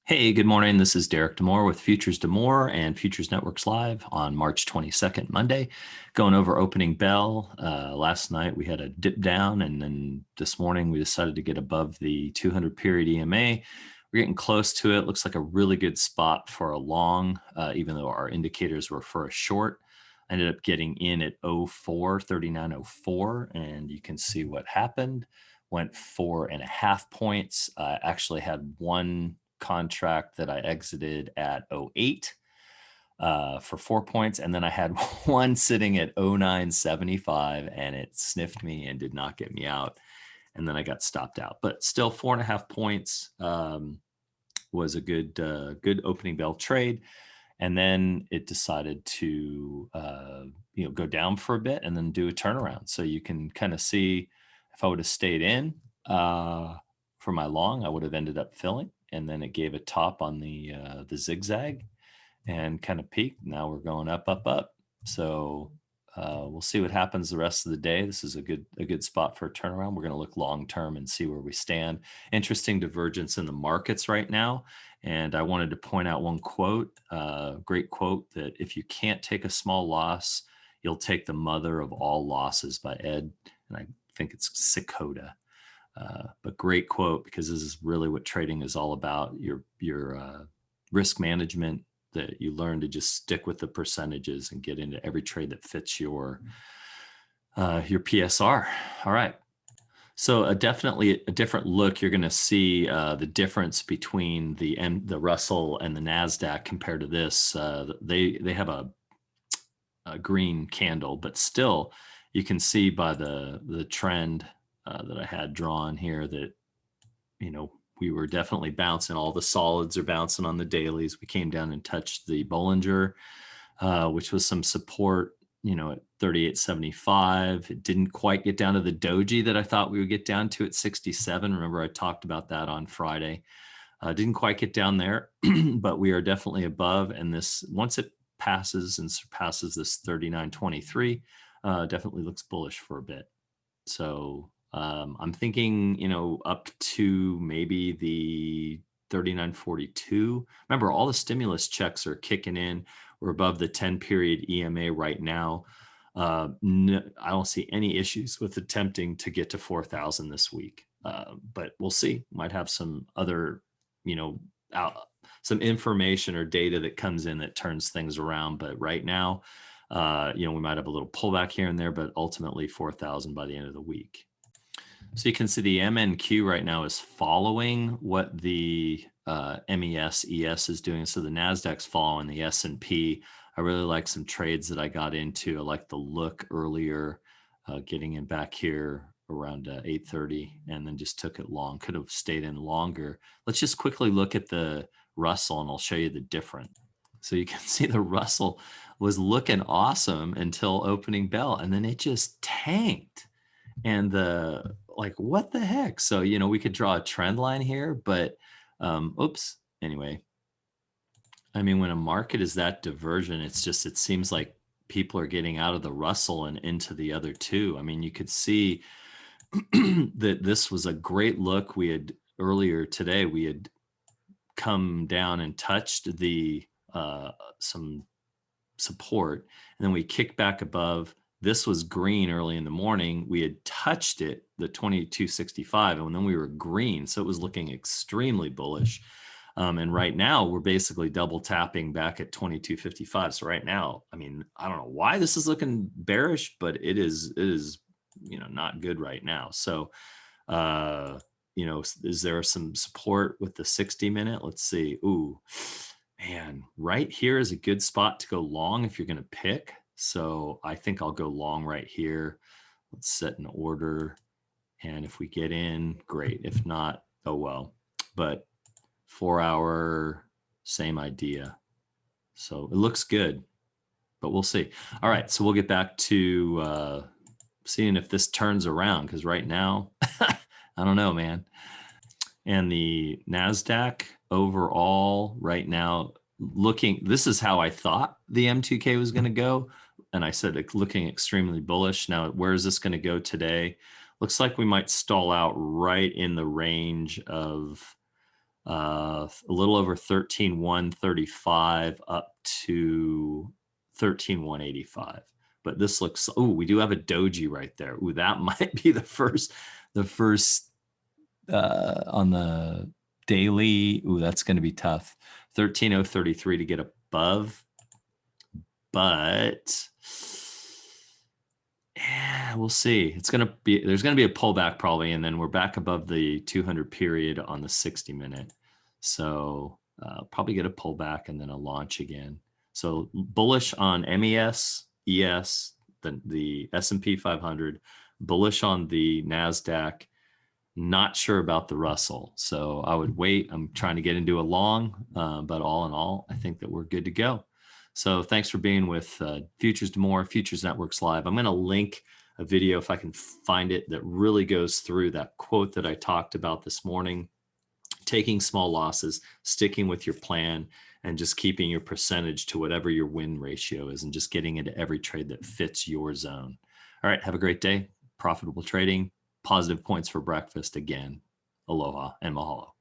Hey, good morning. This is Derek Demore with Futures Demore and Futures Networks Live on March 22nd, Monday. Going over opening bell. Last night we had a dip down, and then this morning we decided to get above the 200 period EMA. We're getting close to it. Looks like a really good spot for a long, even though our indicators were for a short. I ended up getting in at 04, 39.04, and you can see what happened. Went 4.5 points. I actually had one contract that I exited at 08 for 4 points. And then I had one sitting at 09.75 and it sniffed me and did not get me out. And then I got stopped out, but still 4.5 points was a good opening bell trade. And then it decided to go down for a bit and then do a turnaround. So you can kind of see if I would have stayed in for my long, I would have ended up filling. And then it gave a top on the zigzag and kind of peaked. Now we're going up, up, up. So we'll see what happens the rest of the day. This is a good spot for a turnaround. We're going to look long term and see where we stand. Interesting divergence in the markets right now. And I wanted to point out one quote, great quote, that if you can't take a small loss, you'll take the mother of all losses, by Ed. And I think it's Sikota. But great quote, because this is really what trading is all about. Your risk management, that you learn to just stick with the percentages and get into every trade that fits your PSR. All right. So definitely a different look. You're going to see the difference between the Russell and the Nasdaq compared to this. They have a green candle, but still you can see by the trend that I had drawn here that, we were definitely bouncing. All the solids are bouncing on the dailies. We came down and touched the Bollinger, which was some support, at 38.75. It didn't quite get down to the doji that I thought we would get down to at 67. Remember, I talked about that on Friday. Didn't quite get down there, but we are definitely above. And this, once it passes and surpasses this 39.23, definitely looks bullish for a bit. So I'm thinking, up to maybe the 39.42. Remember, all the stimulus checks are kicking in. We're above the 10 period EMA right now. I don't see any issues with attempting to get to 4,000 this week, but we'll see. Might have some other, some information or data that comes in that turns things around. But right now, we might have a little pullback here and there, but ultimately 4,000 by the end of the week. So you can see the MNQ right now is following what the MES, ES is doing. So the Nasdaq's following the S&P. I really like some trades that I got into. I like the look earlier, getting in back here around 8:30, and then just took it long. Could have stayed in longer. Let's just quickly look at the Russell, and I'll show you the difference. So you can see the Russell was looking awesome until opening bell, and then it just tanked. And what the heck? So, we could draw a trend line here, but oops. Anyway, I mean, when a market is that divergent, it seems like people are getting out of the Russell and into the other two. I mean, you could see that this was a great look. We had earlier today, we had come down and touched the some support, and then we kicked back above. This was green early in the morning. We had touched it, the 22.65, and then we were green. So it was looking extremely bullish. And right now we're basically double tapping back at 22.55. So right now, I mean, I don't know why this is looking bearish, but it is, not good right now. So, is there some support with the 60-minute? Let's see. Ooh, man, right here is a good spot to go long if you're going to pick. So I think I'll go long right here. Let's set an order. And if we get in, great. If not, oh well. But 4 hour, same idea. So it looks good, but we'll see. All right, so we'll get back to seeing if this turns around, because right now, I don't know, man. And the Nasdaq overall right now, this is how I thought the M2K was going to go. And I said, looking extremely bullish. Now, where is this going to go today? Looks like we might stall out right in the range of a little over 13,135 up to 13,185. But this looks, oh, we do have a doji right there. Ooh, that might be the first on the daily. Ooh, that's going to be tough. 13,033 to get above, but yeah, we'll see. There's going to be a pullback probably, and then we're back above the 200 period on the 60-minute. So probably get a pullback and then a launch again. So bullish on MES, ES, the S&P 500, bullish on the Nasdaq. Not sure about the Russell, so I would wait. I'm trying to get into a long, but all in all, I think that we're good to go. So thanks for being with Futures to More, Futures Networks Live. I'm going to link a video, if I can find it, that really goes through that quote that I talked about this morning, taking small losses, sticking with your plan, and just keeping your percentage to whatever your win ratio is, and just getting into every trade that fits your zone. All right, have a great day. Profitable trading. Positive points for breakfast again. Aloha and mahalo.